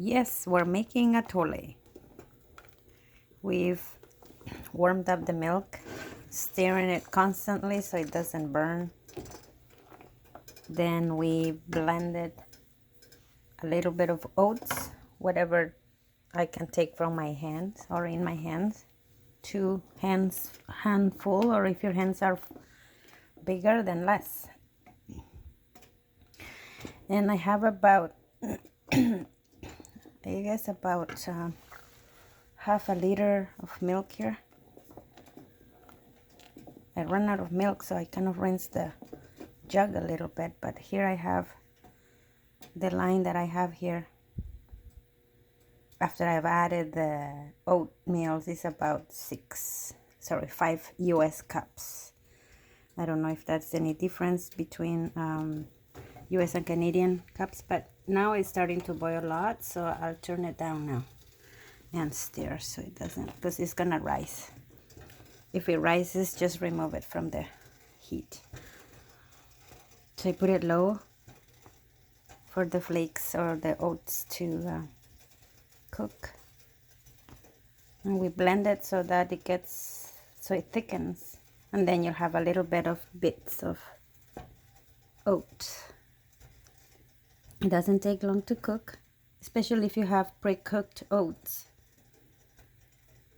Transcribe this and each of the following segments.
Yes, we're making atole. We've warmed up the milk, stirring it constantly so it doesn't burn. Then we blended a little bit of oats, whatever I can take from my hands or in my hands. Handful, or if your hands are bigger, then less. And I have about, I guess about half a liter of milk here. I ran out of milk, so I kind of rinsed the jug a little bit, but here I have the line that I have here. After I've added the oatmeal, is about 5 US cups. I don't know if that's any difference between US and Canadian cups, but now it's starting to boil a lot, so I'll turn it down now and stir so it doesn't, because it's gonna rise. If it rises, just remove it from the heat. So I put it low for the flakes or the oats to cook, and we blend it so that it thickens, and then you'll have a little bit of bits of oat. It doesn't take long to cook, especially if you have pre-cooked oats.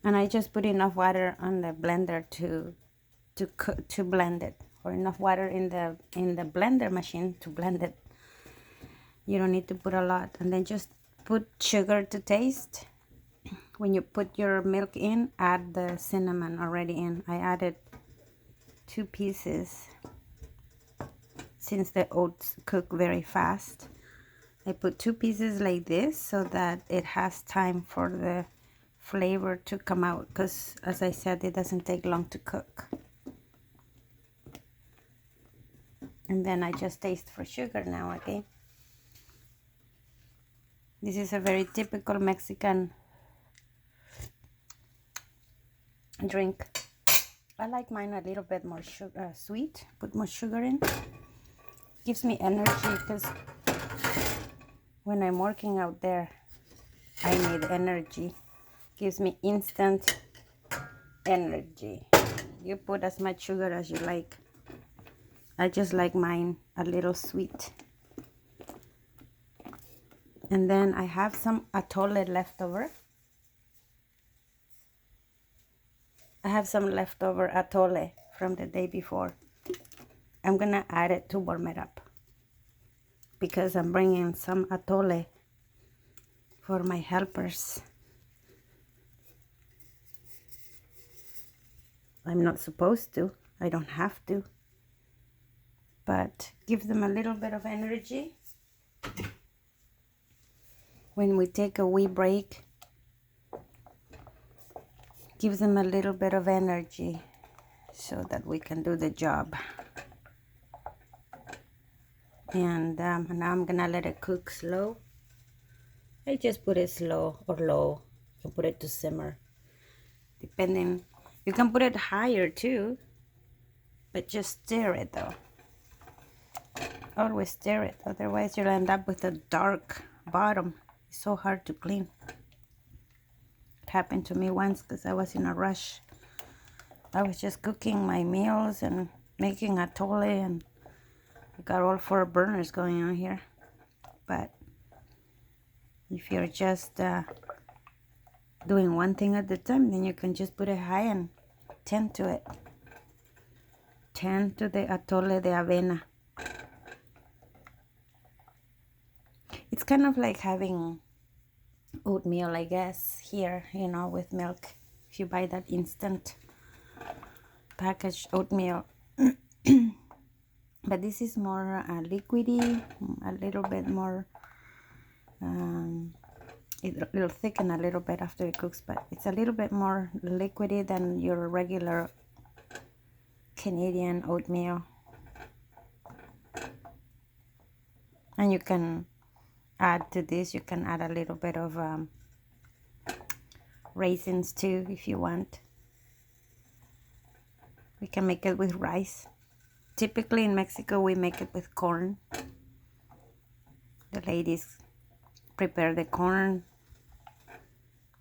And I just put enough water on the blender to blend it, or enough water in the blender machine to blend it. You don't need to put a lot. And then just put sugar to taste. When you put your milk in, add the cinnamon already in. I added 2 pieces since the oats cook very fast. I put 2 pieces like this so that it has time for the flavor to come out, because as I said, it doesn't take long to cook. And then I just taste for sugar now. Okay, this is a very typical Mexican drink. I like mine a little bit more sweet. Put more sugar in. Gives me energy, because when I'm working out there, I need energy. Gives me instant energy. You put as much sugar as you like. I just like mine a little sweet. And then I have some atole left over. I have some leftover atole from the day before. I'm gonna add it to warm it up, because I'm bringing some atole for my helpers. I'm not supposed to, I don't have to, but give them a little bit of energy. When we take a wee break, give them a little bit of energy so that we can do the job. And now I'm gonna let it cook slow. I just put it slow or low. You can put it to simmer, depending. You can put it higher too, but just stir it though. Always stir it, otherwise you'll end up with a dark bottom. It's so hard to clean. It happened to me once because I was in a rush. I was just cooking my meals and making atole, and I got all 4 burners going on here. But if you're just doing one thing at a time, then you can just put it high and tend to it. Tend to the atole de avena. It's kind of like having oatmeal, I guess, here, with milk. If you buy that instant packaged oatmeal. But this is more liquidy, a little bit more, it'll thicken a little bit after it cooks, but it's a little bit more liquidy than your regular Canadian oatmeal. And you can add to this, you can add a little bit of raisins too if you want. We can make it with rice. Typically in Mexico we make it with corn. The ladies prepare the corn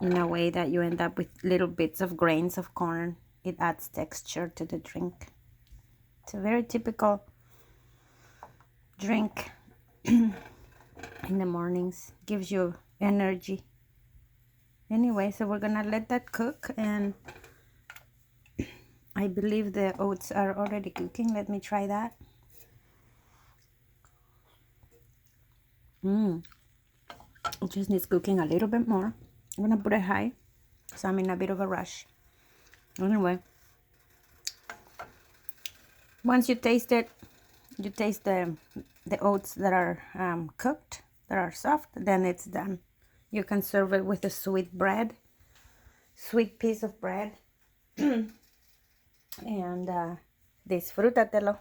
in a way that you end up with little bits of grains of corn. It adds texture to the drink. It's a very typical drink in the mornings. Gives you energy. Anyway, so we're gonna let that cook, and I believe the oats are already cooking. Let me try that. It just needs cooking a little bit more. I'm gonna put it high, so I'm in a bit of a rush. Anyway, once you taste it, you taste the oats that are cooked, that are soft, then it's done. You can serve it with a sweet bread, sweet piece of bread, and disfrútatelo.